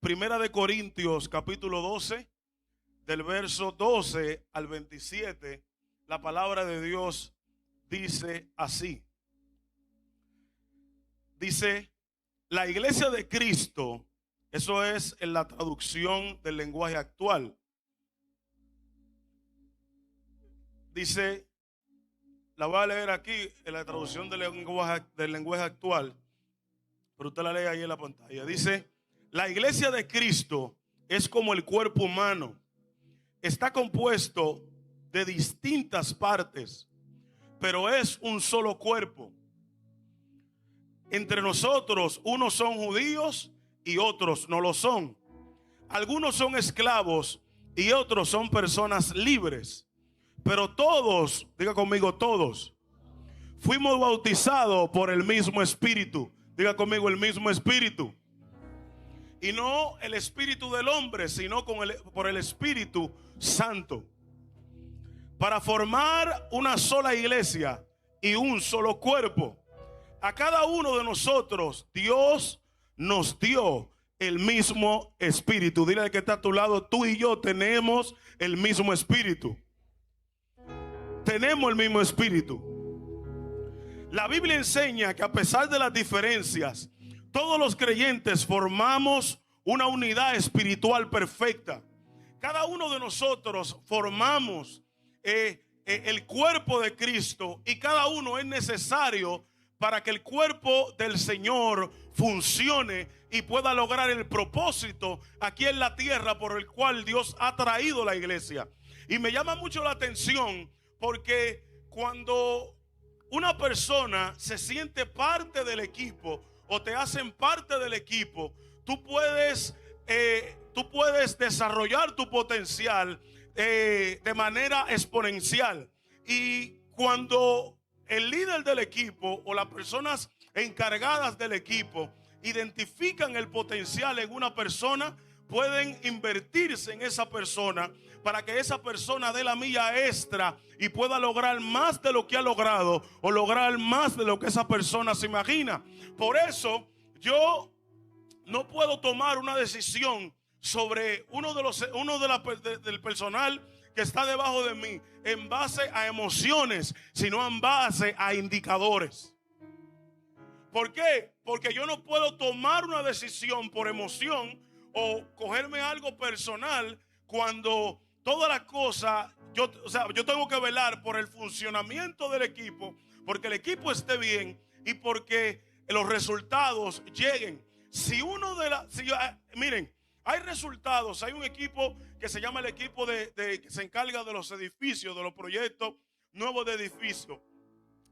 Primera de Corintios, capítulo 12, del verso 12 al 27, la palabra de Dios dice así. Dice, la iglesia de Cristo, eso es en la traducción del lenguaje actual. Dice, la voy a leer aquí en la traducción del lenguaje actual, pero usted la lee ahí en la pantalla. Dice, la iglesia de Cristo es como el cuerpo humano. Está compuesto de distintas partes, pero es un solo cuerpo. Entre nosotros, unos son judíos y otros no lo son. Algunos son esclavos y otros son personas libres. Pero todos, diga conmigo, todos, fuimos bautizados por el mismo Espíritu. Diga conmigo, el mismo Espíritu. Y no el espíritu del hombre, sino por el Espíritu Santo. Para formar una sola iglesia y un solo cuerpo. A cada uno de nosotros Dios nos dio el mismo espíritu. Dile al que está a tu lado, tú y yo tenemos el mismo espíritu. Tenemos el mismo espíritu. La Biblia enseña que a pesar de las diferencias, todos los creyentes formamos una unidad espiritual perfecta. Cada uno de nosotros formamos el cuerpo de Cristo, y cada uno es necesario para que el cuerpo del Señor funcione y pueda lograr el propósito aquí en la tierra por el cual Dios ha traído la iglesia. Y me llama mucho la atención porque cuando una persona se siente parte del equipo o te hacen parte del equipo, tú puedes desarrollar tu potencial de manera exponencial. Y cuando el líder del equipo o las personas encargadas del equipo identifican el potencial en una persona, pueden invertirse en esa persona para que esa persona dé la milla extra y pueda lograr más de lo que ha logrado o lograr más de lo que esa persona se imagina. Por eso yo no puedo tomar una decisión sobre del personal que está debajo de mí en base a emociones, sino en base a indicadores. ¿Por qué? Porque yo no puedo tomar una decisión por emoción o cogerme algo personal cuando todas las cosas, yo tengo que velar por el funcionamiento del equipo, porque el equipo esté bien y porque los resultados lleguen. Miren, hay resultados. Hay un equipo que se llama el equipo que se encarga de los edificios, de los proyectos nuevos de edificios.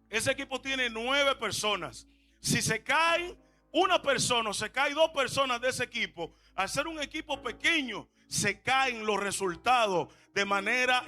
Ese equipo tiene 9 personas. Si se cae una persona o se caen 2 personas de ese equipo, al ser un equipo pequeño, se caen los resultados de manera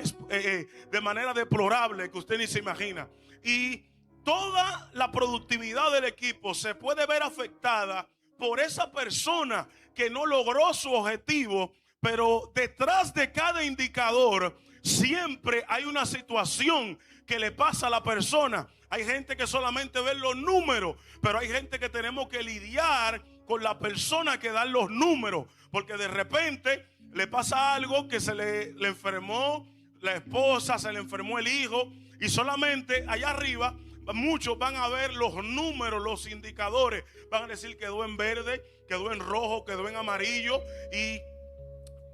deplorable que usted ni se imagina. Y toda la productividad del equipo se puede ver afectada por esa persona que no logró su objetivo. Pero detrás de cada indicador siempre hay una situación que le pasa a la persona. Hay gente que solamente ve los números, pero hay gente que tenemos que lidiar con la persona que da los números, porque de repente le pasa algo, que se le enfermó la esposa, se le enfermó el hijo, y solamente allá arriba muchos van a ver los números, los indicadores, van a decir quedó en verde, quedó en rojo, quedó en amarillo, y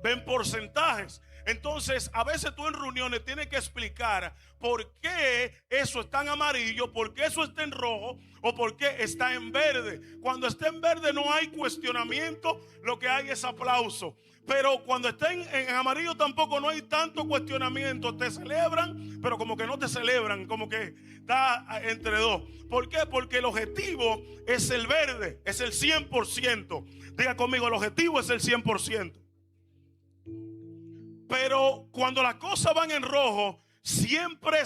ven porcentajes. Entonces a veces tú en reuniones tienes que explicar por qué eso está en amarillo, por qué eso está en rojo o por qué está en verde. Cuando está en verde no hay cuestionamiento, lo que hay es aplauso. Pero cuando está en amarillo tampoco no hay tanto cuestionamiento. Te celebran, pero como que no te celebran, como que está entre dos. ¿Por qué? Porque el objetivo es el verde, es el 100%. Diga conmigo, el objetivo es el 100%. Pero cuando las cosas van en rojo, siempre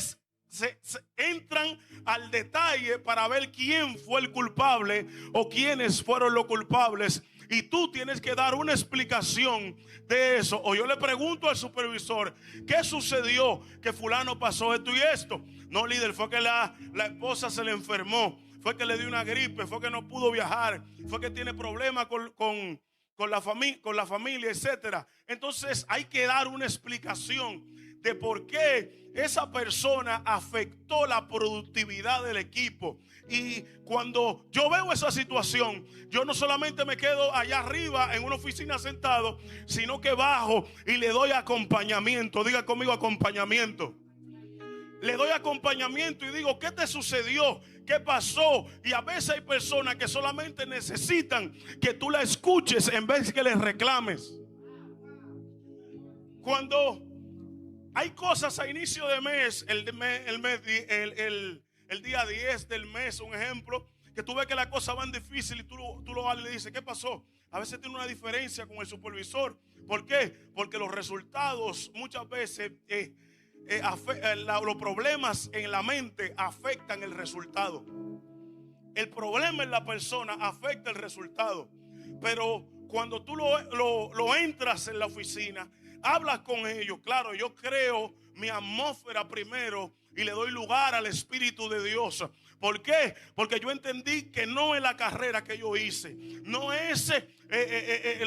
se entran al detalle para ver quién fue el culpable o quiénes fueron los culpables. Y tú tienes que dar una explicación de eso. O yo le pregunto al supervisor, ¿qué sucedió? Que fulano pasó esto y esto. No, líder, fue que la esposa se le enfermó, fue que le dio una gripe, fue que no pudo viajar, fue que tiene problemas con con la familia, etcétera. Entonces hay que dar una explicación de por qué esa persona afectó la productividad del equipo. Y cuando yo veo esa situación, yo no solamente me quedo allá arriba en una oficina sentado, sino que bajo y le doy acompañamiento. Diga conmigo, acompañamiento. Le doy acompañamiento y digo, ¿qué te sucedió? ¿Qué pasó? Y a veces hay personas que solamente necesitan que tú la escuches en vez que les reclames. Cuando hay cosas a inicio de mes, el día 10 del mes, un ejemplo, que tú ves que las cosas van difíciles y tú lo hablas y le dices, ¿qué pasó? A veces tiene una diferencia con el supervisor. ¿Por qué? Porque los resultados muchas veces, los problemas en la mente afectan el resultado. El problema en la persona afecta el resultado. Pero cuando tú lo entras en la oficina, hablas con ellos, claro, yo creo mi atmósfera primero y le doy lugar al Espíritu de Dios. ¿Por qué? Porque yo entendí que no es la carrera que yo hice, no es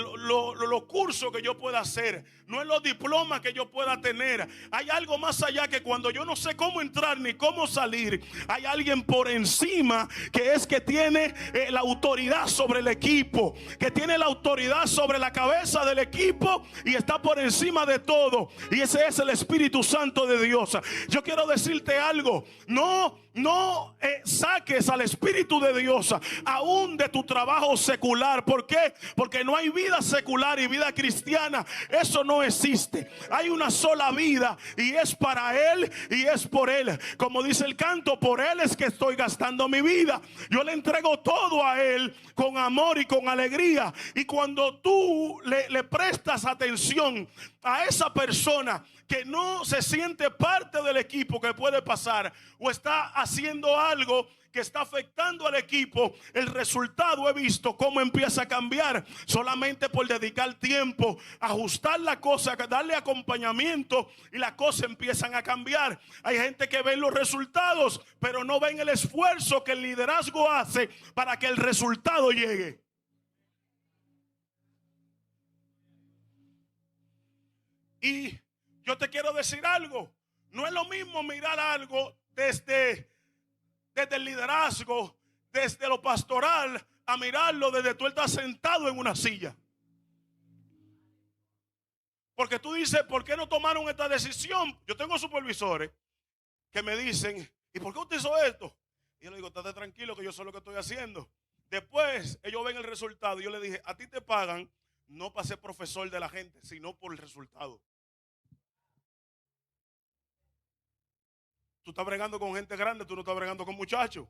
los cursos que yo pueda hacer, no es los diplomas que yo pueda tener. Hay algo más allá, que cuando yo no sé cómo entrar ni cómo salir, hay alguien por encima que tiene la autoridad sobre el equipo, que tiene la autoridad sobre la cabeza del equipo y está por encima de todo, y ese es el Espíritu Santo de Dios. Yo quiero decirte algo, no saques al Espíritu de Dios aún de tu trabajo secular. ¿Por qué? Porque no hay vida secular y vida cristiana. Eso no existe. Hay una sola vida y es para Él y es por Él. Como dice el canto, por Él es que estoy gastando mi vida. Yo le entrego todo a Él con amor y con alegría. Y cuando tú le prestas atención a esa persona que no se siente parte del equipo, que puede pasar o está haciendo algo que está afectando al equipo, el resultado he visto cómo empieza a cambiar solamente por dedicar tiempo, ajustar la cosa, darle acompañamiento, y las cosas empiezan a cambiar. Hay gente que ve los resultados, pero no ven el esfuerzo que el liderazgo hace para que el resultado llegue. Y yo te quiero decir algo, no es lo mismo mirar algo desde el liderazgo, desde lo pastoral, a mirarlo desde tú estás sentado en una silla. Porque tú dices, ¿por qué no tomaron esta decisión? Yo tengo supervisores que me dicen, ¿y por qué usted hizo esto? Y yo le digo, estate tranquilo que yo sé lo que estoy haciendo. Después ellos ven el resultado y yo le dije, a ti te pagan no para ser profesor de la gente, sino por el resultado. Tú estás bregando con gente grande, tú no estás bregando con muchachos.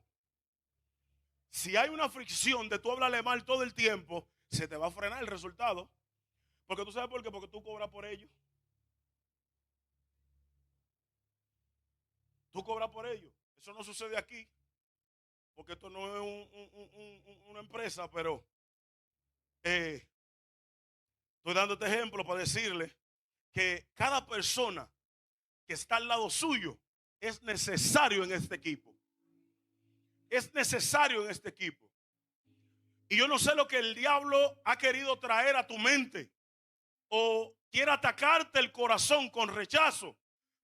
Si hay una fricción de tú hablarle mal todo el tiempo, se te va a frenar el resultado. Porque tú sabes por qué, porque tú cobras por ello. Tú cobras por ello. Eso no sucede aquí, porque esto no es una empresa, pero estoy dándote ejemplo para decirle que cada persona que está al lado suyo es necesario en este equipo. Es necesario en este equipo. Y yo no sé lo que el diablo ha querido traer a tu mente, o quiere atacarte el corazón con rechazo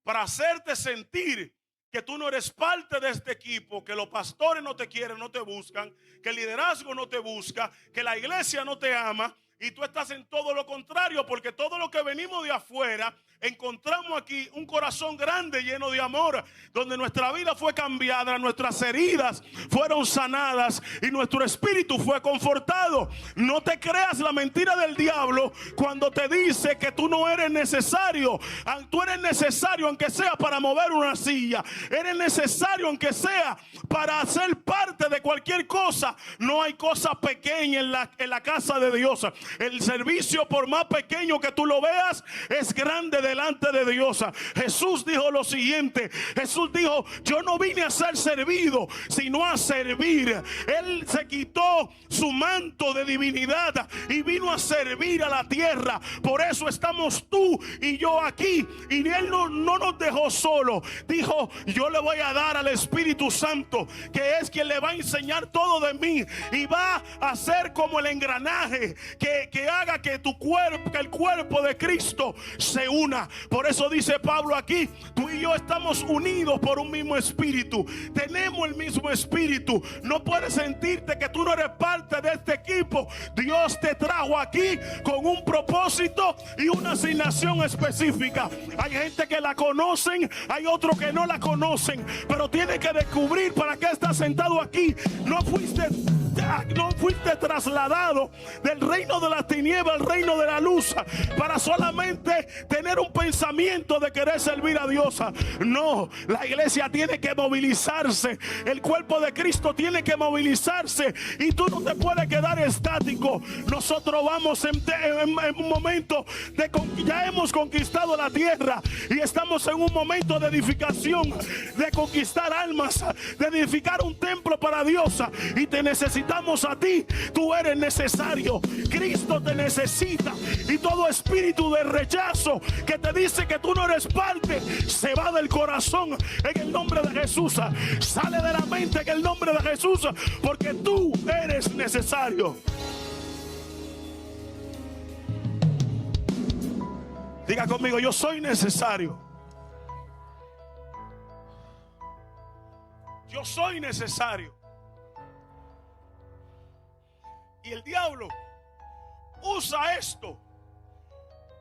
para hacerte sentir que tú no eres parte de este equipo, que los pastores no te quieren, no te buscan, que el liderazgo no te busca, que la iglesia no te ama. Y tú estás en todo lo contrario, porque todo lo que venimos de afuera, encontramos aquí un corazón grande lleno de amor, donde nuestra vida fue cambiada, nuestras heridas fueron sanadas y nuestro espíritu fue confortado. No te creas la mentira del diablo cuando te dice que tú no eres necesario. Tú eres necesario aunque sea para mover una silla, eres necesario aunque sea para ser parte de cualquier cosa. No hay cosa pequeña en la casa de Dios. El servicio, por más pequeño que tú lo veas, es grande de delante de Dios. Jesús dijo lo siguiente. Jesús dijo: yo no vine a ser servido, sino a servir. Él se quitó su manto de divinidad y vino a servir a la tierra. Por eso estamos tú y yo aquí. Y Él no nos dejó solo. Dijo: yo le voy a dar al Espíritu Santo, que es quien le va a enseñar todo de mí, y va a ser como el engranaje que haga que tu cuerpo, que el cuerpo de Cristo se una. Por eso dice Pablo aquí: tú y yo estamos unidos por un mismo espíritu, tenemos el mismo espíritu. No puedes sentirte que tú no eres parte de este equipo. Dios te trajo aquí con un propósito y una asignación específica. Hay gente que la conocen, hay otros que no la conocen, pero tiene que descubrir para qué estás sentado aquí. No fuiste trasladado del reino de la tiniebla al reino de la luz para solamente tener un pensamiento de querer servir a Dios. No, la iglesia tiene que movilizarse, el cuerpo de Cristo tiene que movilizarse, y tú no te puedes quedar estático. Nosotros vamos en un momento de ya hemos conquistado la tierra y estamos en un momento de edificación, de conquistar almas, de edificar un templo para Dios, y te necesitamos a ti. Tú eres necesario, Cristo te necesita, y todo espíritu de rechazo que te dice que tú no eres parte, se va del corazón en el nombre de Jesús. Sale de la mente en el nombre de Jesús, porque tú eres necesario. Diga conmigo: yo soy necesario. Yo soy necesario. Y el diablo usa esto,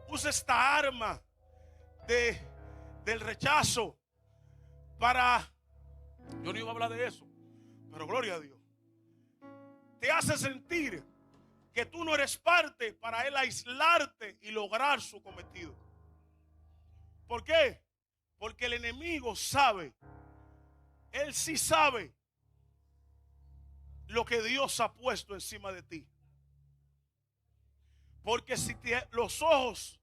usa esta arma del rechazo para, yo no iba a hablar de eso, pero gloria a Dios, te hace sentir que tú no eres parte, para él aislarte y lograr su cometido. ¿Por qué? Porque el enemigo sabe, él sí sabe lo que Dios ha puesto encima de ti. Porque si los ojos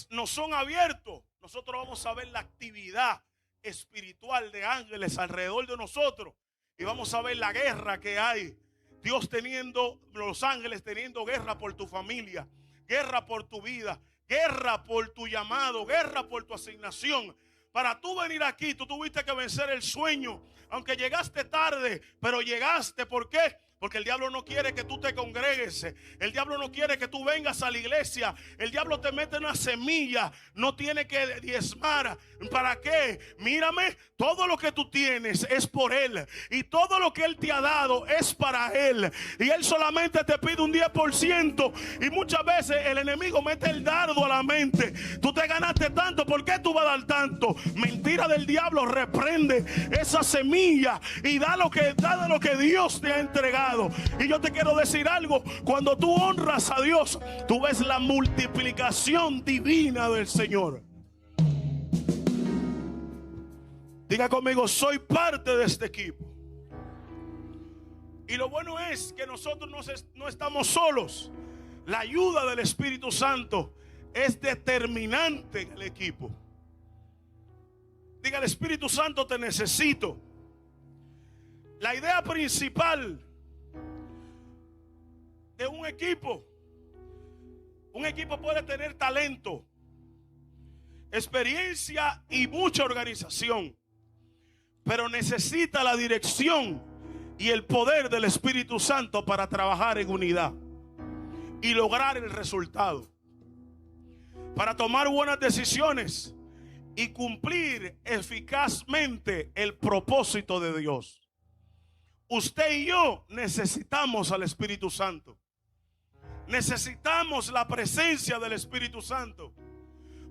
no son abiertos, nosotros vamos a ver la actividad espiritual de ángeles alrededor de nosotros, y vamos a ver la guerra que hay. Dios teniendo, los ángeles teniendo guerra por tu familia, guerra por tu vida, guerra por tu llamado, guerra por tu asignación. Para tú venir aquí, tú tuviste que vencer el sueño, aunque llegaste tarde, pero llegaste. ¿Por qué? Porque el diablo no quiere que tú te congregues. El diablo no quiere que tú vengas a la iglesia. El diablo te mete una semilla. No tiene que diezmar. ¿Para qué? Mírame, todo lo que tú tienes es por él, y todo lo que él te ha dado es para él, y él solamente te pide un 10%. Y muchas veces el enemigo mete el dardo a la mente. Tú te ganaste tanto, ¿por qué tú vas a dar tanto? Mentira del diablo. Reprende esa semilla y da lo que Dios te ha entregado. Y yo te quiero decir algo: cuando tú honras a Dios, tú ves la multiplicación divina del Señor. Diga conmigo: soy parte de este equipo. Y lo bueno es que nosotros no estamos solos. La ayuda del Espíritu Santo es determinante en el equipo. Diga: el Espíritu Santo, te necesito. La idea principal de un equipo puede tener talento, experiencia y mucha organización, pero necesita la dirección y el poder del Espíritu Santo para trabajar en unidad y lograr el resultado, para tomar buenas decisiones y cumplir eficazmente el propósito de Dios. Usted y yo necesitamos al Espíritu Santo. Necesitamos la presencia del Espíritu Santo,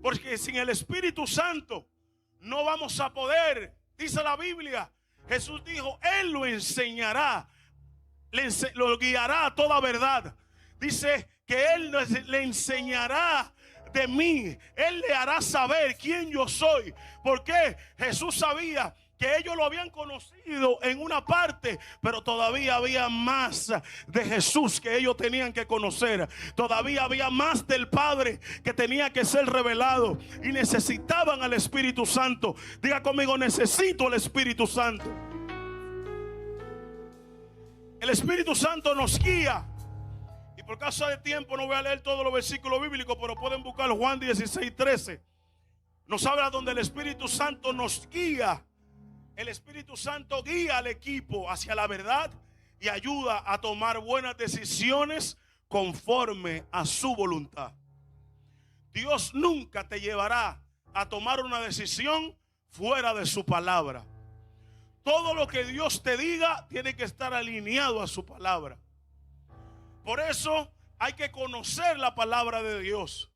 porque sin el Espíritu Santo no vamos a poder. Dice la Biblia, Jesús dijo: él lo enseñará, lo guiará a toda verdad. Dice que él le enseñará de mí, él le hará saber quién yo soy. Porque Jesús sabía que ellos lo habían conocido en una parte, pero todavía había más de Jesús que ellos tenían que conocer. Todavía había más del Padre que tenía que ser revelado y necesitaban al Espíritu Santo. Diga conmigo: necesito el Espíritu Santo. El Espíritu Santo nos guía. Y por causa de tiempo no voy a leer todos los versículos bíblicos, pero pueden buscar Juan 16:13. Nos habla donde el Espíritu Santo nos guía. El Espíritu Santo guía al equipo hacia la verdad y ayuda a tomar buenas decisiones conforme a su voluntad. Dios nunca te llevará a tomar una decisión fuera de su palabra. Todo lo que Dios te diga tiene que estar alineado a su palabra. Por eso hay que conocer la palabra de Dios.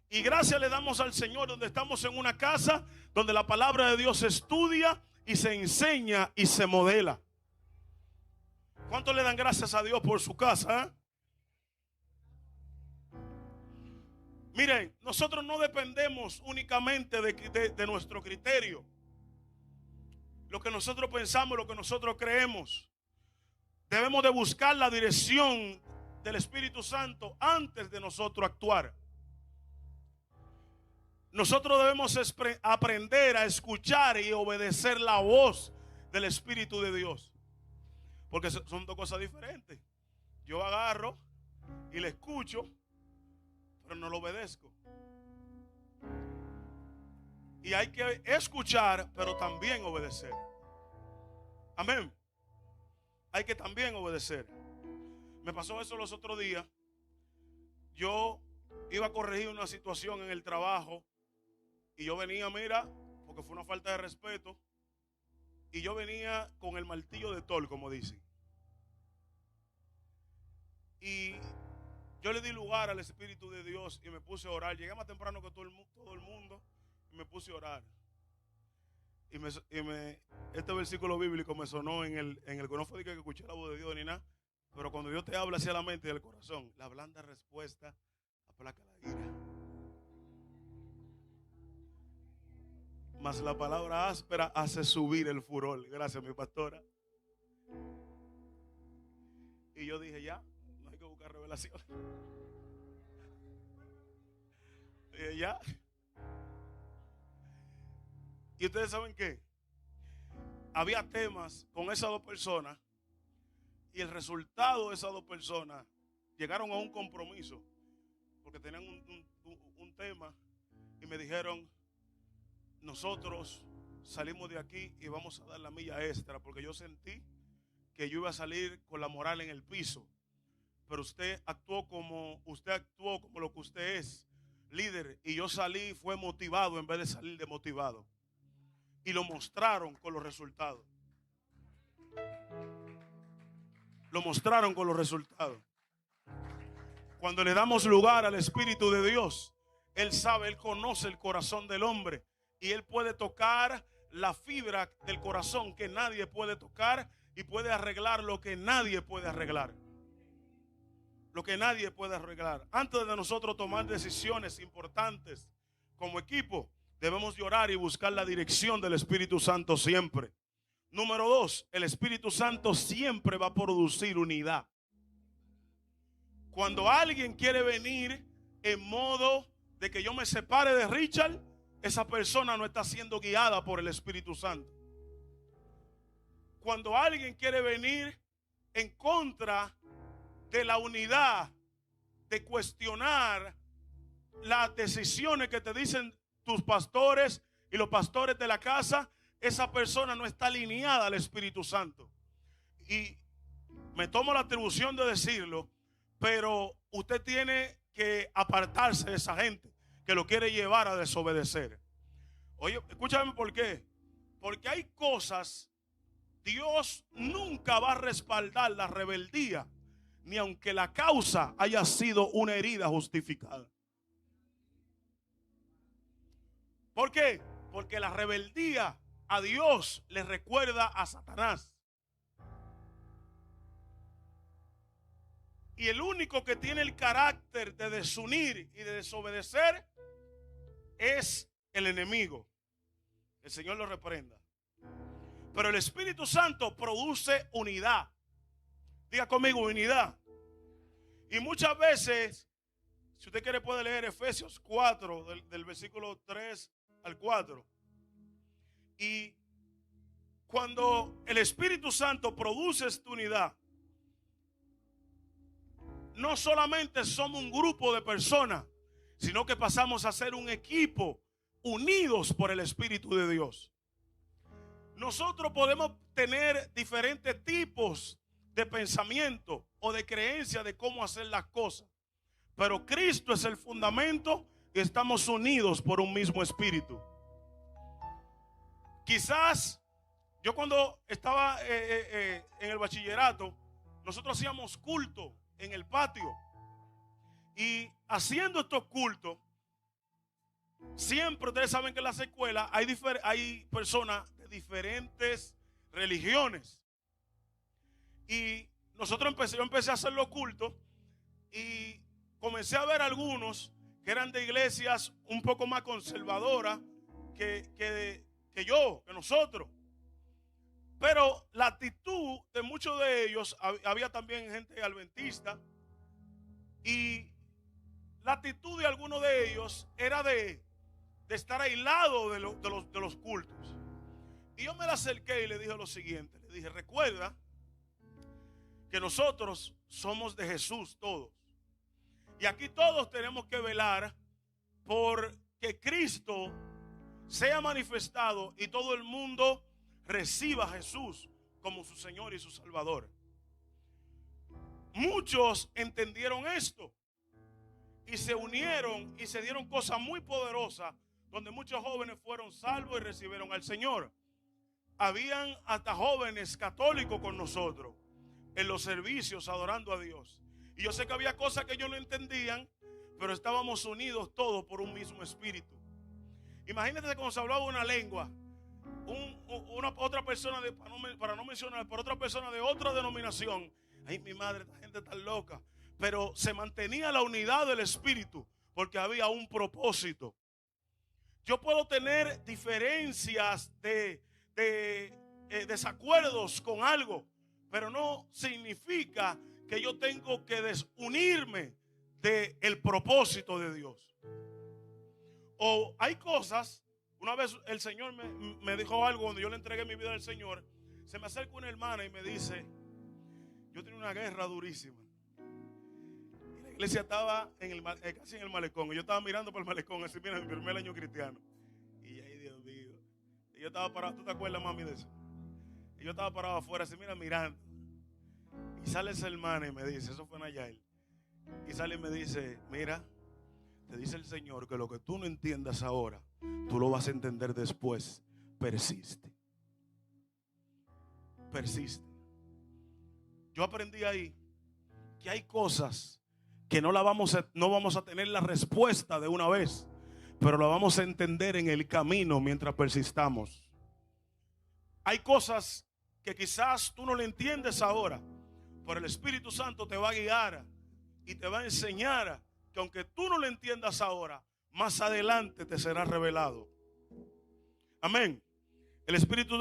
Y gracias le damos al Señor donde estamos en una casa donde la palabra de Dios se estudia y se enseña y se modela. ¿Cuánto le dan gracias a Dios por su casa? Miren, nosotros no dependemos únicamente de nuestro criterio, lo que nosotros pensamos, lo que nosotros creemos. Debemos de buscar la dirección del Espíritu Santo antes de nosotros actuar. Nosotros debemos aprender a escuchar y obedecer la voz del Espíritu de Dios. Porque son dos cosas diferentes. Yo agarro y le escucho, pero no lo obedezco. Y hay que escuchar, pero también obedecer. Amén. Hay que también obedecer. Me pasó eso los otros días. Yo iba a corregir una situación en el trabajo. Y yo venía, mira, porque fue una falta de respeto. Y yo venía con el martillo de Thor, como dicen. Y yo le di lugar al Espíritu de Dios y me puse a orar. Llegué más temprano que todo el mundo y me puse a orar. Y este versículo bíblico me sonó en el que no fue de que escuché la voz de Dios ni nada. Pero cuando Dios te habla hacia la mente y el corazón, la blanda respuesta aplaca la ira, mas la palabra áspera hace subir el furor. Gracias, mi pastora. Y yo dije, ya, no hay que buscar revelación. Dije, ya. Y ustedes saben qué, había temas con esas dos personas y el resultado de esas dos personas llegaron a un compromiso porque tenían un tema y me dijeron: nosotros salimos de aquí y vamos a dar la milla extra, porque yo sentí que yo iba a salir con la moral en el piso, pero usted actuó como lo que usted es, líder, y yo salí fue motivado en vez de salir desmotivado. Y lo mostraron con los resultados. Lo mostraron con los resultados. Cuando le damos lugar al Espíritu de Dios, Él sabe, Él conoce el corazón del hombre. Y Él puede tocar la fibra del corazón que nadie puede tocar. Y puede arreglar lo que nadie puede arreglar. Lo que nadie puede arreglar. Antes de nosotros tomar decisiones importantes como equipo, debemos de orar y buscar la dirección del Espíritu Santo siempre. Número 2, el Espíritu Santo siempre va a producir unidad. Cuando alguien quiere venir en modo de que yo me separe de Richard, esa persona no está siendo guiada por el Espíritu Santo. Cuando alguien quiere venir en contra de la unidad, de cuestionar las decisiones que te dicen tus pastores y los pastores de la casa, esa persona no está alineada al Espíritu Santo. Y me tomo la atribución de decirlo, pero usted tiene que apartarse de esa gente que lo quiere llevar a desobedecer. Oye, escúchame por qué. Porque hay cosas, Dios nunca va a respaldar la rebeldía, ni aunque la causa haya sido una herida justificada. ¿Por qué? Porque la rebeldía a Dios le recuerda a Satanás. Y el único que tiene el carácter de desunir y de desobedecer es el enemigo. El Señor lo reprenda. Pero el Espíritu Santo produce unidad. Diga conmigo, unidad. Y muchas veces, si usted quiere puede leer Efesios 4, del versículo 3 al 4. Y cuando el Espíritu Santo produce esta unidad, no solamente somos un grupo de personas, sino que pasamos a ser un equipo unidos por el Espíritu de Dios. Nosotros podemos tener diferentes tipos de pensamiento o de creencia de cómo hacer las cosas, pero Cristo es el fundamento y estamos unidos por un mismo espíritu. Quizás yo cuando estaba en el bachillerato, nosotros hacíamos culto en el patio, y haciendo estos cultos, siempre ustedes saben que en las escuelas hay personas de diferentes religiones. Y yo empecé a hacer los cultos y comencé a ver algunos que eran de iglesias un poco más conservadoras que nosotros. Pero la actitud de muchos de ellos, había también gente adventista, y la actitud de algunos de ellos era de estar aislado de los cultos. Y yo me la acerqué y le dije lo siguiente. Le dije, recuerda que nosotros somos de Jesús todos. Y aquí todos tenemos que velar por que Cristo sea manifestado y todo el mundo reciba a Jesús como su Señor y su Salvador. Muchos entendieron esto y se unieron y se dieron cosas muy poderosas, donde muchos jóvenes fueron salvos y recibieron al Señor. Habían hasta jóvenes católicos con nosotros en los servicios adorando a Dios. Y yo sé que había cosas que ellos no entendían, pero estábamos unidos todos por un mismo espíritu. Imagínate cuando se hablaba una lengua, otra persona para no mencionar, por otra persona de otra denominación. Ay, mi madre, esta gente está loca. Pero se mantenía la unidad del espíritu porque había un propósito. Yo puedo tener diferencias de desacuerdos con algo, pero no significa que yo tengo que desunirme del propósito de Dios. O hay cosas, una vez el Señor me dijo algo cuando yo le entregué mi vida al Señor. Se me acerca una hermana y me dice, yo tenía una guerra durísima. Y la iglesia estaba casi en el malecón. Y yo estaba mirando por el malecón, así, mira, mi primer año cristiano. Y ay, Dios mío. Y yo estaba parado, ¿tú te acuerdas, mami, de eso? Y yo estaba parado afuera, así, mira, mirando. Y sale esa hermana y me dice, eso fue en Nayail. Y sale y me dice, mira, te dice el Señor que lo que tú no entiendas ahora, tú lo vas a entender después. Persiste. Persiste. Yo aprendí ahí que hay cosas que no vamos a tener la respuesta de una vez, pero la vamos a entender en el camino mientras persistamos. Hay cosas que quizás tú no le entiendes ahora, pero el Espíritu Santo te va a guiar y te va a enseñar que aunque tú no lo entiendas ahora, más adelante te será revelado. Amén. El Espíritu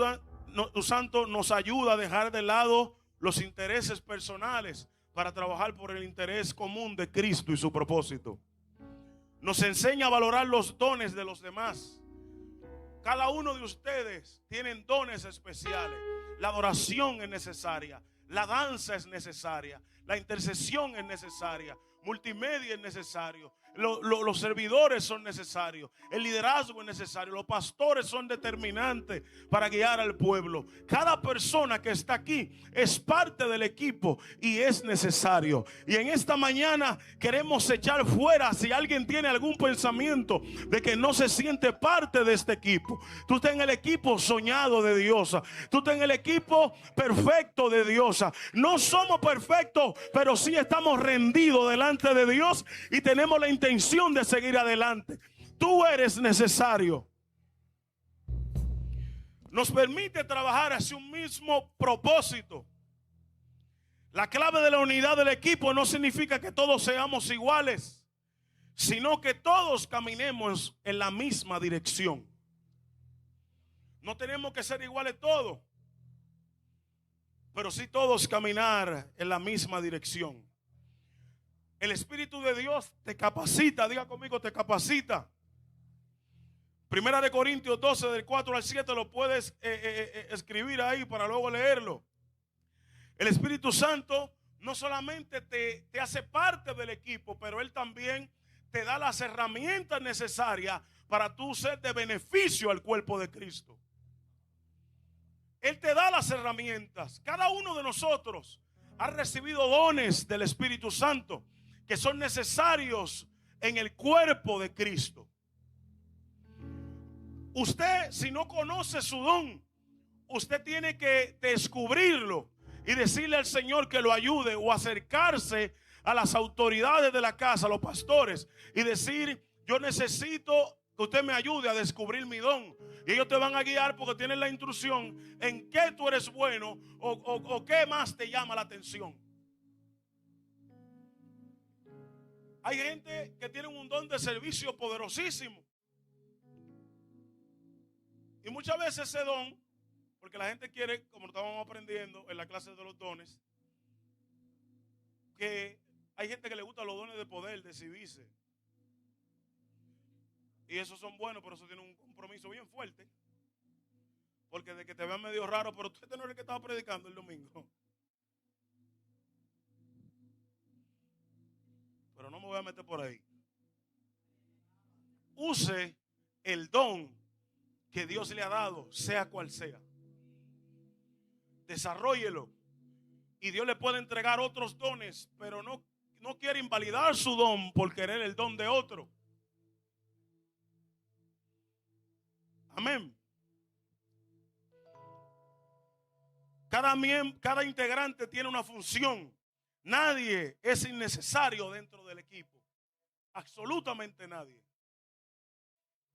Santo nos ayuda a dejar de lado los intereses personales para trabajar por el interés común de Cristo y su propósito. Nos enseña a valorar los dones de los demás. Cada uno de ustedes tienen dones especiales. La adoración es necesaria, la danza es necesaria, la intercesión es necesaria, multimedia es necesario, los servidores son necesarios, el liderazgo es necesario, los pastores son determinantes para guiar al pueblo. Cada persona que está aquí es parte del equipo y es necesario. Y en esta mañana queremos echar fuera si alguien tiene algún pensamiento de que no se siente parte de este equipo. Tú estás en el equipo soñado de Dios, tú estás en el equipo perfecto de Dios. No somos perfectos, pero sí estamos rendidos delante de Dios y tenemos la intención de seguir adelante. Tú eres necesario. Nos permite trabajar hacia un mismo propósito. La clave de la unidad del equipo no significa que todos seamos iguales, sino que todos caminemos en la misma dirección. No tenemos que ser iguales todos, pero sí todos caminar en la misma dirección. El Espíritu de Dios te capacita, diga conmigo, te capacita. Primera de Corintios 12, del 4 al 7, lo puedes escribir ahí para luego leerlo. El Espíritu Santo no solamente te hace parte del equipo, pero Él también te da las herramientas necesarias para tú ser de beneficio al cuerpo de Cristo. Él te da las herramientas. Cada uno de nosotros ha recibido dones del Espíritu Santo que son necesarios en el cuerpo de Cristo. Usted, si no conoce su don, usted tiene que descubrirlo y decirle al Señor que lo ayude, o acercarse a las autoridades de la casa, a los pastores, y decir: yo necesito que usted me ayude a descubrir mi don. Y ellos te van a guiar porque tienen la instrucción en qué tú eres bueno o qué más te llama la atención. Hay gente que tiene un don de servicio poderosísimo. Y muchas veces ese don, porque la gente quiere, como estábamos aprendiendo en la clase de los dones, que hay gente que le gusta los dones de poder, de exhibirse. Y esos son buenos, pero eso tiene un compromiso bien fuerte. Porque de que te vean medio raro, pero usted no es el que estaba predicando el domingo. Pero no me voy a meter por ahí. Use el don que Dios le ha dado, sea cual sea. Desarróllelo. Y Dios le puede entregar otros dones, pero no quiere invalidar su don por querer el don de otro. Amén. Cada integrante tiene una función. Nadie es innecesario dentro del equipo. Absolutamente nadie.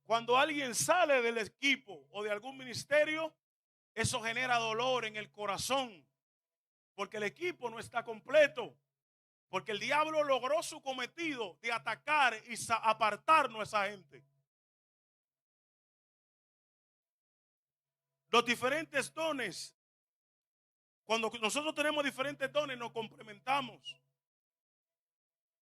Cuando alguien sale del equipo o de algún ministerio, eso genera dolor en el corazón, porque el equipo no está completo, porque el diablo logró su cometido de atacar y apartarnos a esa gente. Los diferentes dones, cuando nosotros tenemos diferentes dones, nos complementamos.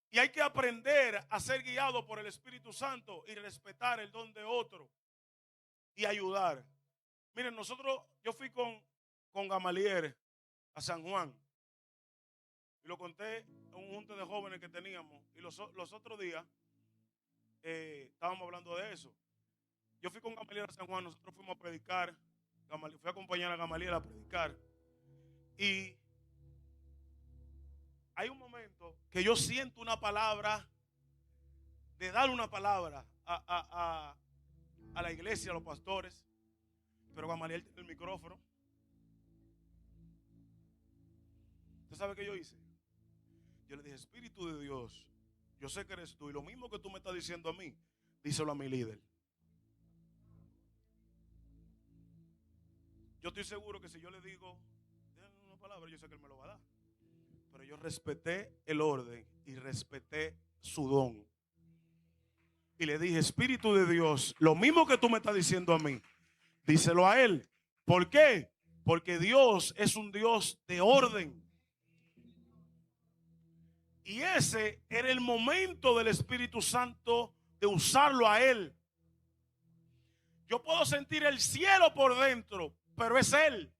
Y hay que aprender a ser guiado por el Espíritu Santo y respetar el don de otro y ayudar. Miren, yo fui con Gamaliel a San Juan y lo conté en un junte de jóvenes que teníamos, y los otros días estábamos hablando de eso. Yo fui con Gamaliel a San Juan, nosotros fuimos a predicar, fui a acompañar a Gamaliel a predicar, y hay un momento que yo siento una palabra, de dar una palabra a la iglesia, a los pastores, pero Gamaliel tiene el micrófono. ¿Usted sabe qué yo hice? Yo le dije: Espíritu de Dios, yo sé que eres tú, y lo mismo que tú me estás diciendo a mí, díselo a mi líder. Yo estoy seguro que si yo le digo, déjame una palabra, yo sé que él me lo va a dar. Pero yo respeté el orden y respeté su don. Y le dije: Espíritu de Dios, lo mismo que tú me estás diciendo a mí, díselo a él. ¿Por qué? Porque Dios es un Dios de orden. Y ese era el momento del Espíritu Santo de usarlo a él. Yo puedo sentir el cielo por dentro, pero es él.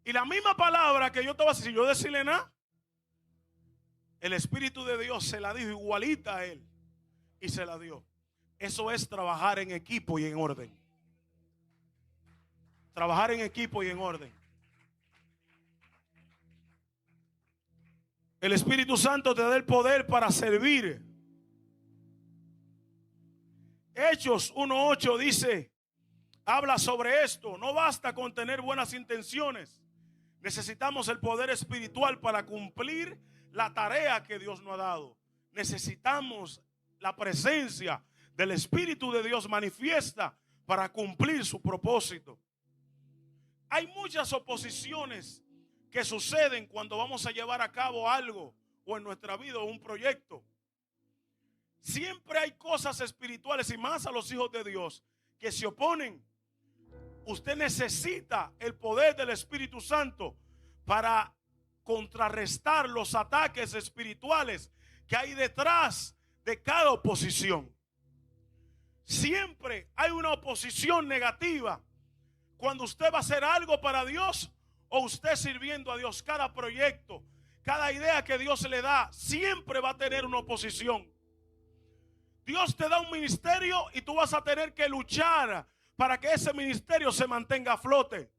Y la misma palabra que yo estaba sin yo decirle nada, el Espíritu de Dios se la dijo igualita a él y se la dio. Eso es trabajar en equipo y en orden. Trabajar en equipo y en orden. El Espíritu Santo te da el poder para servir. Hechos 1:8 dice, habla sobre esto. No basta con tener buenas intenciones. Necesitamos el poder espiritual para cumplir la tarea que Dios nos ha dado. Necesitamos la presencia del Espíritu de Dios manifiesta para cumplir su propósito. Hay muchas oposiciones que suceden cuando vamos a llevar a cabo algo o en nuestra vida o un proyecto. Siempre hay cosas espirituales, y más a los hijos de Dios, que se oponen. usted necesita el poder del Espíritu Santo para contrarrestar los ataques espirituales que hay detrás de cada oposición. Siempre hay una oposición negativa cuando usted va a hacer algo para Dios o usted sirviendo a Dios. Cada proyecto, cada idea que Dios le da, siempre va a tener una oposición. Dios te da un ministerio y tú vas a tener que luchar para que ese ministerio se mantenga a flote.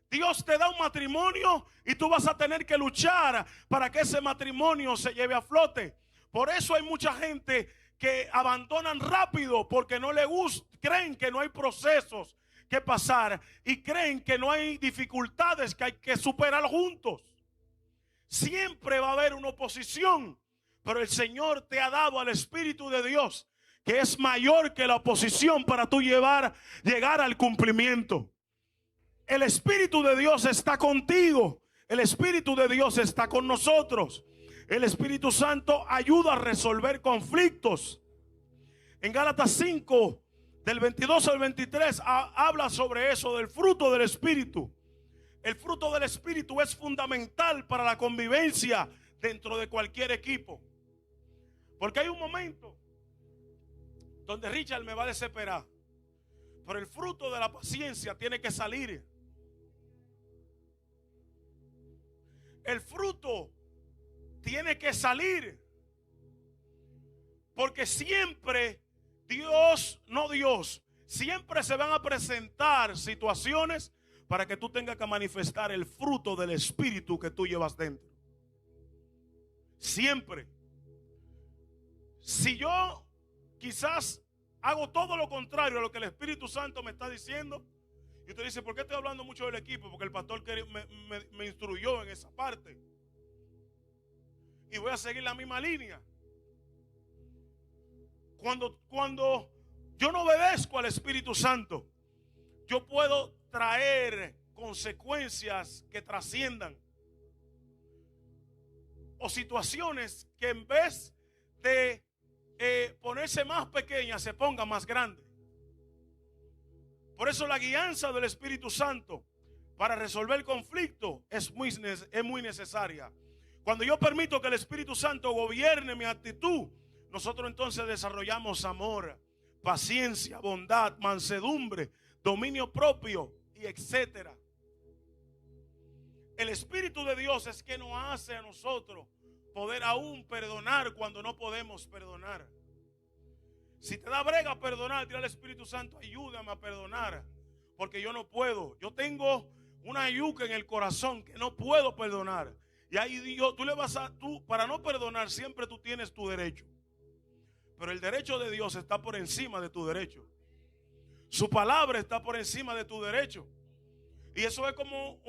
Dios te da un matrimonio y tú vas a tener que luchar para que ese matrimonio se lleve a flote. Por eso hay mucha gente que abandonan rápido porque no le gusta, creen que no hay procesos que pasar y creen que no hay dificultades que hay que superar juntos. Siempre va a haber una oposición, pero el Señor te ha dado al Espíritu de Dios, que es mayor que la oposición, para tú llegar al cumplimiento. El Espíritu de Dios está contigo. El Espíritu de Dios está con nosotros. El Espíritu Santo ayuda a resolver conflictos. En Gálatas 5, del 22 al 23, habla sobre eso, del fruto del Espíritu. El fruto del Espíritu es fundamental para la convivencia dentro de cualquier equipo. Porque hay un momento donde Richard me va a desesperar, pero el fruto de la paciencia tiene que salir. El fruto tiene que salir. Porque siempre siempre se van a presentar situaciones para que tú tengas que manifestar el fruto del Espíritu que tú llevas dentro. Siempre. Si yo quizás hago todo lo contrario a lo que el Espíritu Santo me está diciendo, y usted dice, ¿por qué estoy hablando mucho del equipo? Porque el pastor me instruyó en esa parte. Y voy a seguir la misma línea. Cuando yo no obedezco al Espíritu Santo, yo puedo traer consecuencias que trasciendan, o situaciones que en vez de ponerse más pequeñas se pongan más grandes. Por eso la guianza del Espíritu Santo para resolver el conflicto es muy necesaria. Cuando yo permito que el Espíritu Santo gobierne mi actitud, nosotros entonces desarrollamos amor, paciencia, bondad, mansedumbre, dominio propio y etcétera. El Espíritu de Dios es que nos hace a nosotros poder aún perdonar cuando no podemos perdonar. Si te da brega perdonar, dile al Espíritu Santo, ayúdame a perdonar, porque yo no puedo. Yo tengo una yuca en el corazón que no puedo perdonar. Y ahí Dios, tú para no perdonar siempre tú tienes tu derecho. Pero el derecho de Dios está por encima de tu derecho. Su palabra está por encima de tu derecho. Y eso es como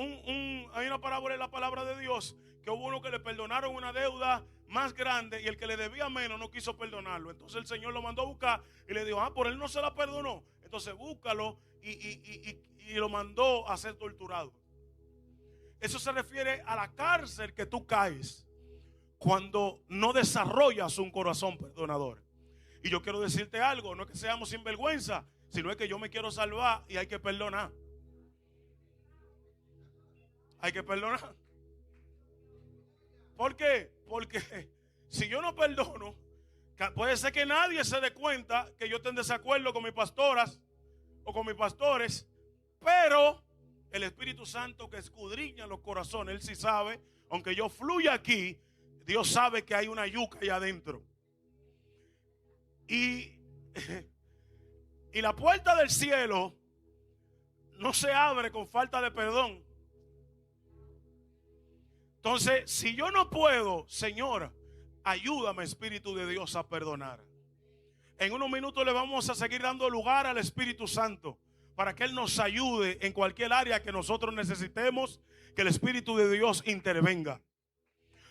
hay una parábola en la palabra de Dios, que hubo uno que le perdonaron una deuda más grande y el que le debía menos no quiso perdonarlo. Entonces el Señor lo mandó a buscar y le dijo, por él no se la perdonó. Entonces búscalo y lo mandó a ser torturado. Eso se refiere a la cárcel que tú caes cuando no desarrollas un corazón perdonador. Y yo quiero decirte algo, no es que seamos sinvergüenza, sino es que yo me quiero salvar y hay que perdonar. Hay que perdonar. ¿Por qué? Porque si yo no perdono, puede ser que nadie se dé cuenta que yo esté en desacuerdo con mis pastoras o con mis pastores, pero el Espíritu Santo que escudriña los corazones, Él sí sabe, aunque yo fluya aquí, Dios sabe que hay una yuca allá adentro. Y la puerta del cielo no se abre con falta de perdón. Entonces, si yo no puedo, Señor, ayúdame, Espíritu de Dios, a perdonar. En unos minutos le vamos a seguir dando lugar al Espíritu Santo para que Él nos ayude en cualquier área que nosotros necesitemos que el Espíritu de Dios intervenga.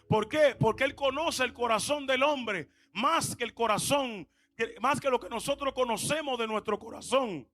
¿Por qué? Porque Él conoce el corazón del hombre más que el corazón, más que lo que nosotros conocemos de nuestro corazón.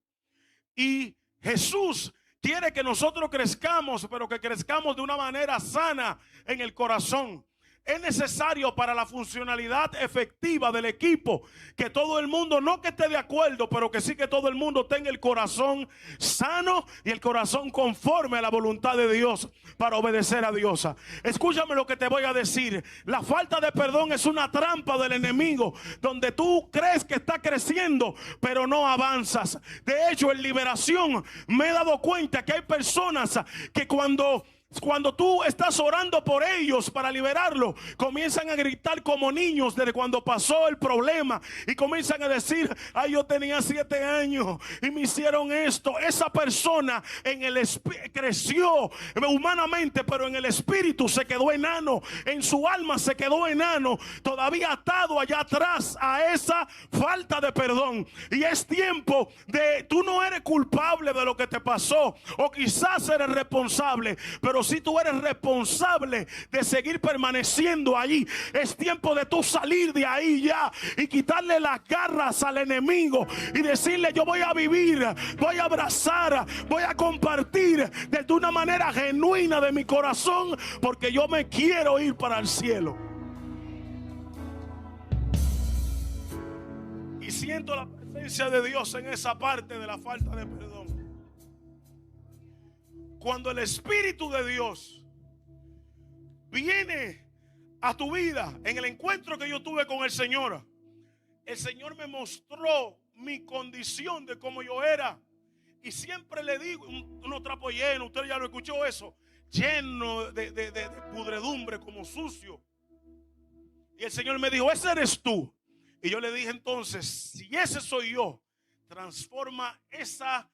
Y Jesús quiere que nosotros crezcamos, pero que crezcamos de una manera sana en el corazón. es necesario para la funcionalidad efectiva del equipo que todo el mundo, no que esté de acuerdo, pero que sí que todo el mundo tenga el corazón sano y el corazón conforme a la voluntad de Dios para obedecer a Dios. Escúchame lo que te voy a decir. La falta de perdón es una trampa del enemigo donde tú crees que está creciendo pero no avanzas. De hecho, en liberación me he dado cuenta que hay personas que cuando tú estás orando por ellos para liberarlo, comienzan a gritar como niños desde cuando pasó el problema y comienzan a decir: ay, yo tenía 7 años y me hicieron esto. Esa persona en el creció humanamente, pero en el espíritu se quedó enano, en su alma se quedó enano, todavía atado allá atrás a esa falta de perdón. Y es tiempo de, tú no eres culpable de lo que te pasó, o quizás eres responsable, pero si tú eres responsable de seguir permaneciendo ahí, es tiempo de tú salir de ahí ya y quitarle las garras al enemigo y decirle: yo voy a vivir, voy a abrazar, voy a compartir desde una manera genuina de mi corazón, porque yo me quiero ir para el cielo. Y siento la presencia de Dios en esa parte de la falta de perdón. Cuando el Espíritu de Dios viene a tu vida, en el encuentro que yo tuve con el Señor me mostró mi condición de cómo yo era. Y siempre le digo, unos trapos llenos, usted ya lo escuchó eso, lleno de pudredumbre, como sucio. Y el Señor me dijo: ese eres tú. Y yo le dije: entonces, si ese soy yo, transforma esa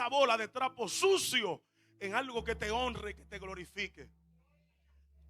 bola de trapo sucio en algo que te honre y que te glorifique.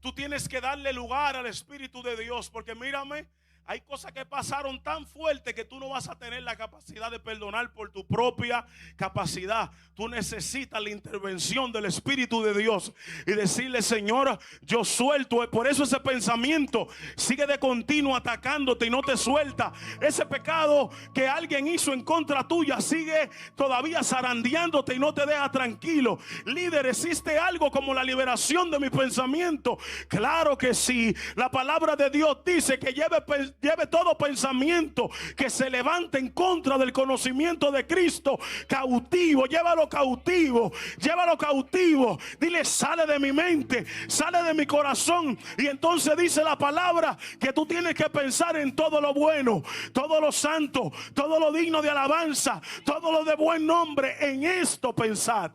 Tú tienes que darle lugar al Espíritu de Dios, porque mírame, hay cosas que pasaron tan fuertes que tú no vas a tener la capacidad de perdonar por tu propia capacidad. Tú necesitas la intervención del Espíritu de Dios y decirle: Señor, yo suelto. Por eso ese pensamiento sigue de continuo atacándote y no te suelta. Ese pecado que alguien hizo en contra tuya sigue todavía zarandeándote y no te deja tranquilo. Líder, ¿existe algo como la liberación de mi pensamiento? Claro que sí. La palabra de Dios dice que lleve todo pensamiento que se levante en contra del conocimiento de Cristo cautivo. Llévalo cautivo, llévalo cautivo. Dile: sale de mi mente, sale de mi corazón. Y entonces dice la palabra que tú tienes que pensar en todo lo bueno, todo lo santo, todo lo digno de alabanza, todo lo de buen nombre. En esto pensad.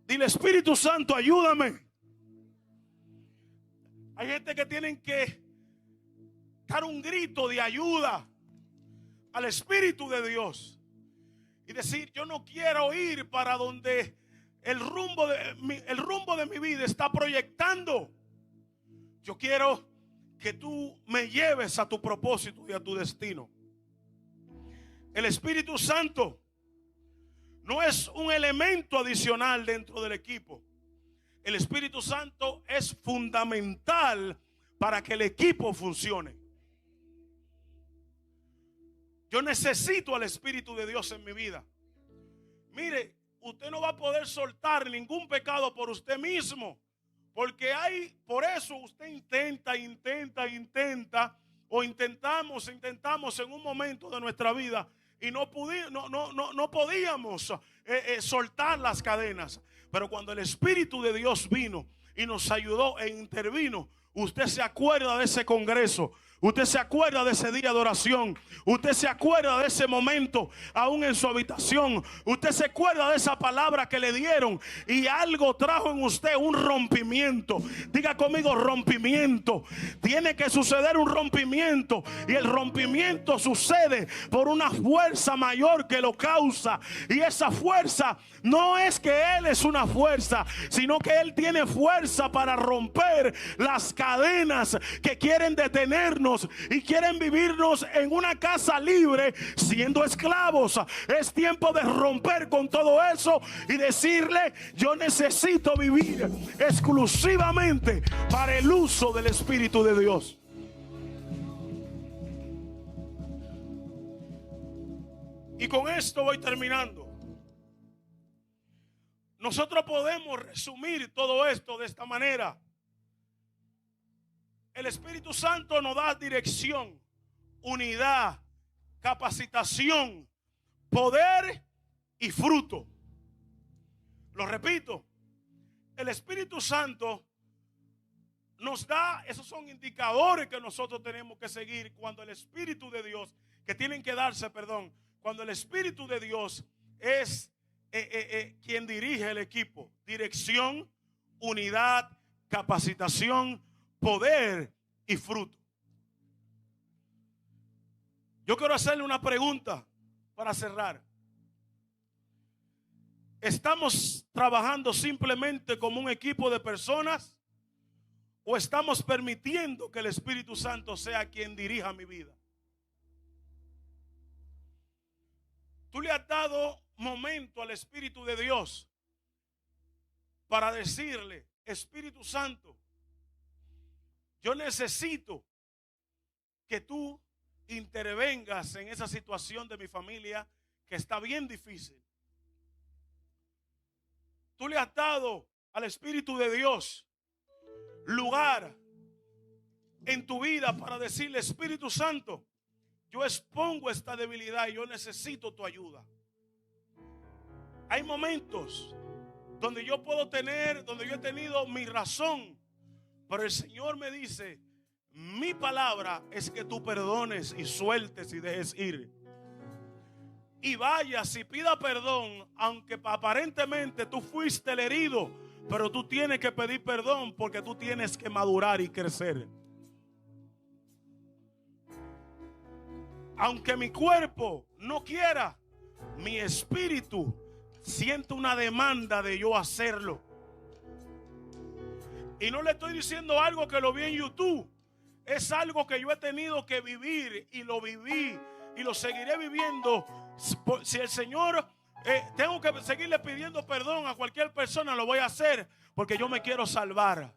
Dile: Espíritu Santo, ayúdame. Hay gente que tienen que dar un grito de ayuda al Espíritu de Dios y decir: yo no quiero ir para donde el rumbo de mi vida está proyectando. Yo quiero que tú me lleves a tu propósito y a tu destino. El Espíritu Santo no es un elemento adicional dentro del equipo. El Espíritu Santo es fundamental para que el equipo funcione. Yo necesito al Espíritu de Dios en mi vida. Mire, usted no va a poder soltar ningún pecado por usted mismo, porque por eso usted intenta o intentamos en un momento de nuestra vida y no podíamos soltar las cadenas. Pero cuando el Espíritu de Dios vino y nos ayudó e intervino, usted se acuerda de ese congreso, usted se acuerda de ese día de oración, usted se acuerda de ese momento aún en su habitación, usted se acuerda de esa palabra que le dieron y algo trajo en usted un rompimiento. Diga conmigo: rompimiento. Tiene que suceder un rompimiento, y el rompimiento sucede por una fuerza mayor que lo causa. Y esa fuerza no es que Él es una fuerza, sino que Él tiene fuerza para romper las cadenas que quieren detenernos y quieren vivirnos en una casa libre siendo esclavos. Es tiempo de romper con todo eso y decirle: yo necesito vivir exclusivamente para el uso del Espíritu de Dios. Y con esto voy terminando. nosotros podemos resumir todo esto de esta manera. El Espíritu Santo nos da dirección, unidad, capacitación, poder y fruto. Lo repito, el Espíritu Santo nos da, esos son indicadores que nosotros tenemos que seguir cuando el Espíritu de Dios, que tienen que darse, perdón, cuando el Espíritu de Dios es quien dirige el equipo. Dirección, unidad, capacitación, poder y fruto. Yo quiero hacerle una pregunta para cerrar. ¿Estamos trabajando simplemente como un equipo de personas o estamos permitiendo que el Espíritu Santo sea quien dirija mi vida? Tú le has dado momento al Espíritu de Dios para decirle: Espíritu Santo, yo necesito que tú intervengas en esa situación de mi familia que está bien difícil. Tú le has dado al Espíritu de Dios lugar en tu vida para decirle: Espíritu Santo, yo expongo esta debilidad y yo necesito tu ayuda. Hay momentos donde yo puedo tener, donde yo he tenido mi razón, pero el Señor me dice: mi palabra es que tú perdones y sueltes y dejes ir. Y vayas y pida perdón, aunque aparentemente tú fuiste el herido, pero tú tienes que pedir perdón porque tú tienes que madurar y crecer. Aunque mi cuerpo no quiera, mi espíritu siente una demanda de yo hacerlo. Y no le estoy diciendo algo que lo vi en YouTube. Es algo que yo he tenido que vivir y lo viví y lo seguiré viviendo. Si el Señor, tengo que seguirle pidiendo perdón a cualquier persona, lo voy a hacer porque yo me quiero salvar.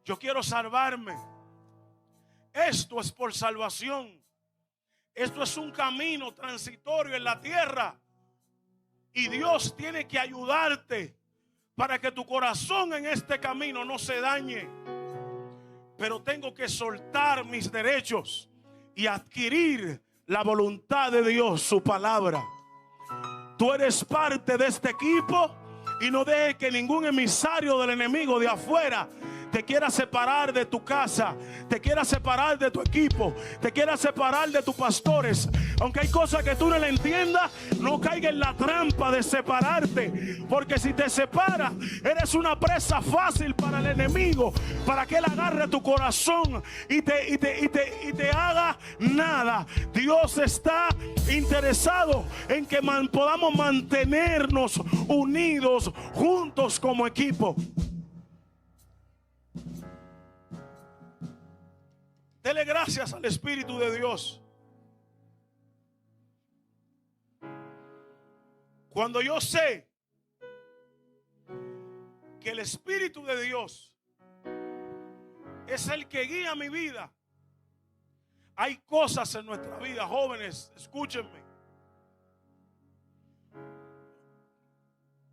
Yo quiero salvarme. Esto es por salvación. Esto es un camino transitorio en la tierra. Y Dios tiene que ayudarte para que tu corazón en este camino no se dañe. Pero tengo que soltar mis derechos y adquirir la voluntad de Dios, su palabra. Tú eres parte de este equipo y no dejes que ningún emisario del enemigo de afuera te quiera separar de tu casa, te quiera separar de tu equipo, te quiera separar de tus pastores. Aunque hay cosas que tú no le entiendas, no caiga en la trampa de separarte, porque si te separa, eres una presa fácil para el enemigo, para que él agarre tu corazón y te haga nada. Dios está interesado en que podamos mantenernos unidos, juntos como equipo. Dele gracias al Espíritu de Dios. Cuando yo sé que el Espíritu de Dios es el que guía mi vida, hay cosas en nuestra vida, jóvenes, escúchenme.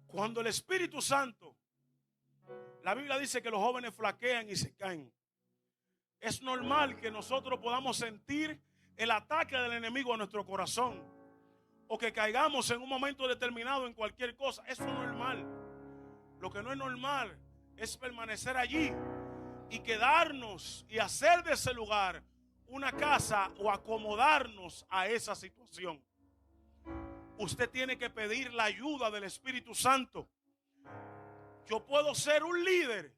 Cuando el Espíritu Santo, la Biblia dice que los jóvenes flaquean y se caen. Es normal que nosotros podamos sentir el ataque del enemigo a nuestro corazón, o que caigamos en un momento determinado en cualquier cosa. Eso es normal. Lo que no es normal es permanecer allí y quedarnos y hacer de ese lugar una casa o acomodarnos a esa situación. Usted tiene que pedir la ayuda del Espíritu Santo. Yo puedo ser un líder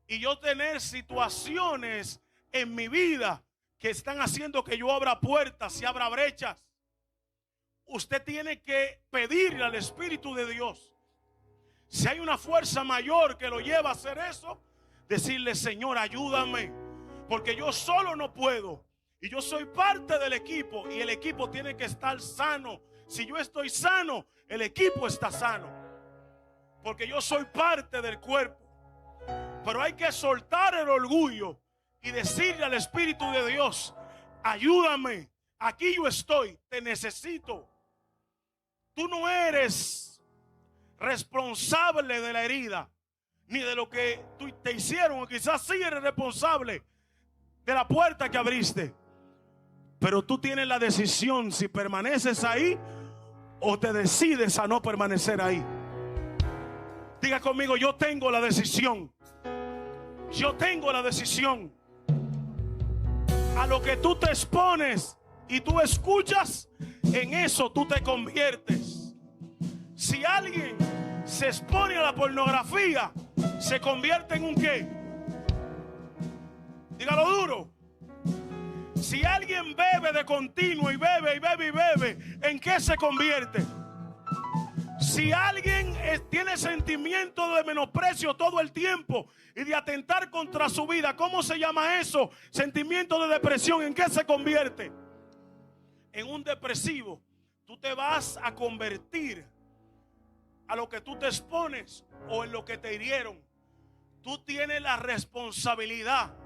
y yo tener situaciones en mi vida que están haciendo que yo abra puertas y abra brechas. Usted tiene que pedirle al Espíritu de Dios. Si hay una fuerza mayor que lo lleva a hacer eso, decirle: Señor, ayúdame, porque yo solo no puedo. Y yo soy parte del equipo y el equipo tiene que estar sano. Si yo estoy sano, el equipo está sano, porque yo soy parte del cuerpo. Pero hay que soltar el orgullo y decirle al Espíritu de Dios: ayúdame, aquí yo estoy, te necesito. Tú no eres responsable de la herida, ni de lo que te hicieron, o quizás sí eres responsable de la puerta que abriste. Pero tú tienes la decisión si permaneces ahí o te decides a no permanecer ahí. Diga conmigo, yo tengo la decisión. Yo tengo la decisión. A lo que tú te expones y tú escuchas, en eso tú te conviertes. Si alguien se expone a la pornografía, se convierte en un ¿qué? Dígalo duro. Si alguien bebe de continuo y bebe y bebe y bebe, ¿en qué se convierte? Si alguien tiene sentimiento de menosprecio todo el tiempo y de atentar contra su vida, ¿cómo se llama eso? Sentimiento de depresión, ¿en qué se convierte? En un depresivo. Tú te vas a convertir a lo que tú te expones o en lo que te hirieron. Tú tienes la responsabilidad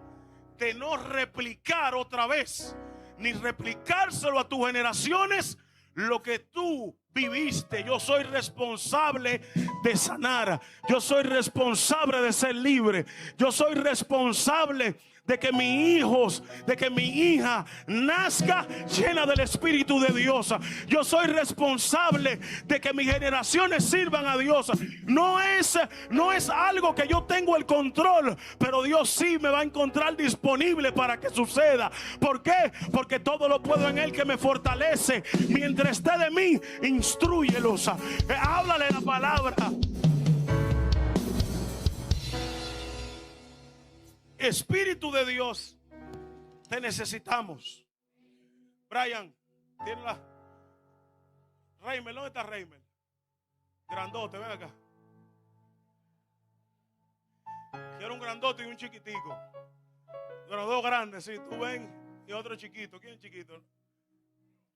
de no replicar otra vez, ni replicárselo a tus generaciones lo que tú viviste. Yo soy responsable de sanar. Yo soy responsable de ser libre. Yo soy responsable de que mis hijos, de que mi hija nazca llena del Espíritu de Dios. Yo soy responsable de que mis generaciones sirvan a Dios. No es algo que yo tengo el control, pero Dios sí me va a encontrar disponible para que suceda. ¿Por qué? Porque todo lo puedo en Él que me fortalece. Mientras esté de mí, instrúyelos. Háblale la palabra. Espíritu de Dios, te necesitamos. Brian, tiene la Reymel, ¿dónde está Reymel? Grandote, ven acá. Quiero un grandote y un chiquitico. Bueno, dos grandes, sí, tú ven, y otro chiquito. ¿Quién es chiquito?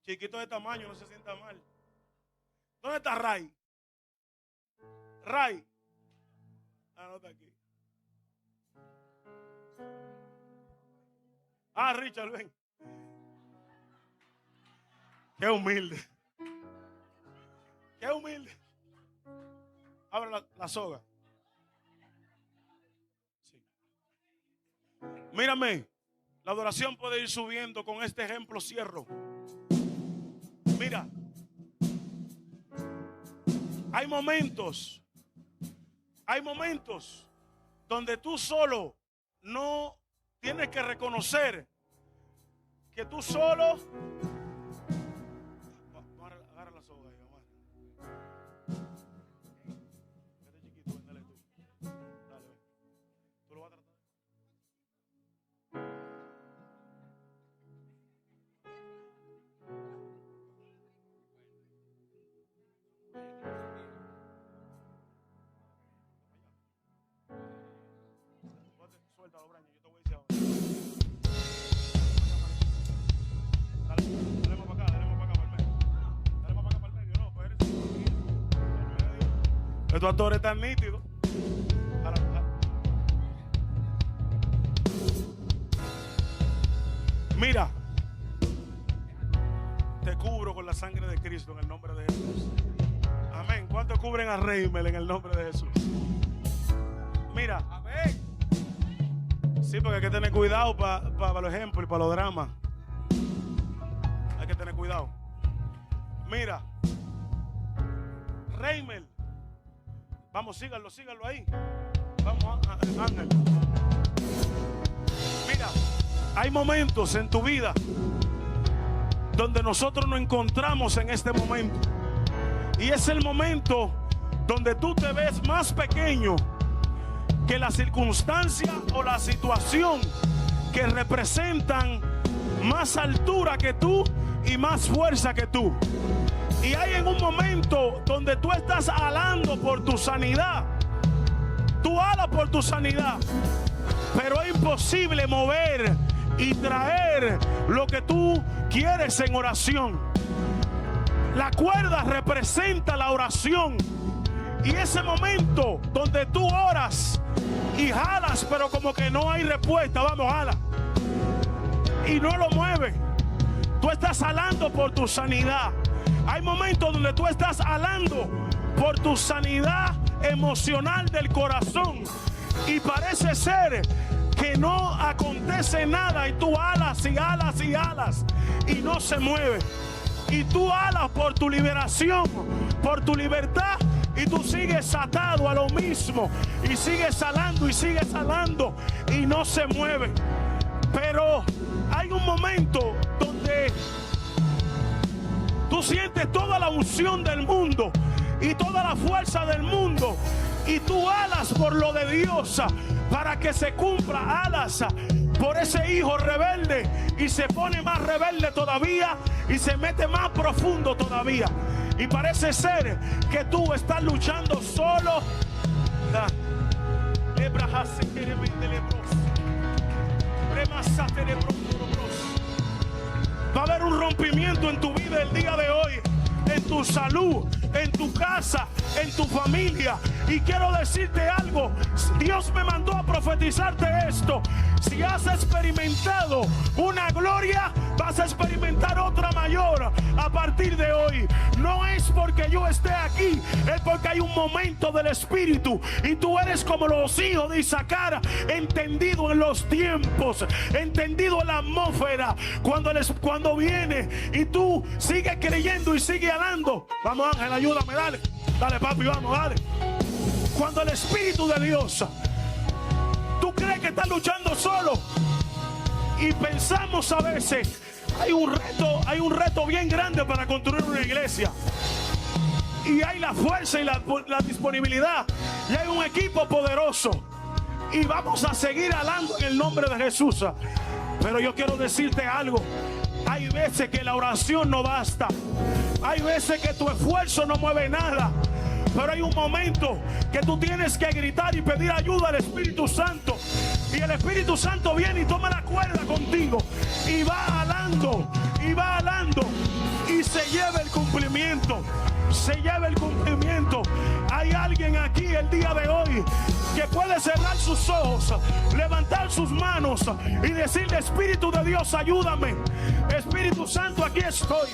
Chiquito de tamaño, no se sienta mal. ¿Dónde está Ray? Ray. Ah, no está aquí. Ah, Richard, ven. Qué humilde. Qué humilde. Abre la soga. Sí. Mírame. La adoración puede ir subiendo. Con este ejemplo cierro. Mira. Hay momentos donde tú solo no tienes que reconocer que tú solo. Agarra la soga ahí, Omar. Este chiquito, ven, dale tú. Dale, ven. Tú lo vas a tratar. Suéltalo, Brian, yo te voy a decir ahora. Dale más para acá para el medio. Dale más para acá para el medio, no, pues eres tu actor es tan nítido. Mira, te cubro con la sangre de Cristo en el nombre de Jesús. Amén. ¿Cuántos cubren a Reymel en el nombre de Jesús? Mira. Amén. Sí, porque hay que tener cuidado para los ejemplos y para los dramas. Hay que tener cuidado. Mira, Reymel, vamos, síganlo ahí. Vamos, Ángel. Mira, hay momentos en tu vida donde nosotros nos encontramos en este momento. Y es el momento donde tú te ves más pequeño que la circunstancia o la situación que representan más altura que tú y más fuerza que tú. Y hay en un momento donde tú estás alando por tu sanidad. Tú alas por tu sanidad, pero es imposible mover y traer lo que tú quieres en oración. La cuerda representa la oración. Y ese momento donde tú oras y jalas, pero como que no hay respuesta, vamos, jala. Y no lo mueves. Tú estás jalando por tu sanidad. Hay momentos donde tú estás jalando, por tu sanidad emocional del corazón. Y parece ser que no acontece nada y tú alas y alas y alas y no se mueve. Y tú alas por tu liberación, por tu libertad, y tú sigues atado a lo mismo y sigues alando y no se mueve. Pero hay un momento donde tú sientes toda la unción del mundo y toda la fuerza del mundo, y tú alas por lo de Dios para que se cumpla. Alas por ese hijo rebelde y se pone más rebelde todavía y se mete más profundo todavía. Y parece ser que tú estás luchando solo. Va a haber un rompimiento en tu vida el día de hoy, en tu salud, en tu casa, en tu familia. Y quiero decirte algo, Dios me mandó a profetizarte esto. Si has experimentado una gloria, vas a experimentar otra mayor a partir de hoy. No es porque yo esté aquí, es porque hay un momento del Espíritu y tú eres como los hijos de Isaacar, entendido en los tiempos, entendido en la atmósfera. Cuando viene y tú sigues creyendo y sigues alando. Vamos, Ángel, ayúdame, dale. Dale, papi, vamos, dale. Cuando el Espíritu de Dios, tú crees que estás luchando solo, y pensamos a veces, hay un reto bien grande para construir una iglesia, y hay la fuerza y la disponibilidad, y hay un equipo poderoso, y vamos a seguir alando en el nombre de Jesús. Pero yo quiero decirte algo, hay veces que la oración no basta, hay veces que tu esfuerzo no mueve nada. Pero hay un momento que tú tienes que gritar y pedir ayuda al Espíritu Santo. Y el Espíritu Santo viene y toma la cuerda contigo y va alando, y va alando, y se lleva el cumplimiento. Se lleva el cumplimiento. Hay alguien aquí el día de hoy que puede cerrar sus ojos, levantar sus manos y decirle: Espíritu de Dios, ayúdame. Espíritu Santo, aquí estoy.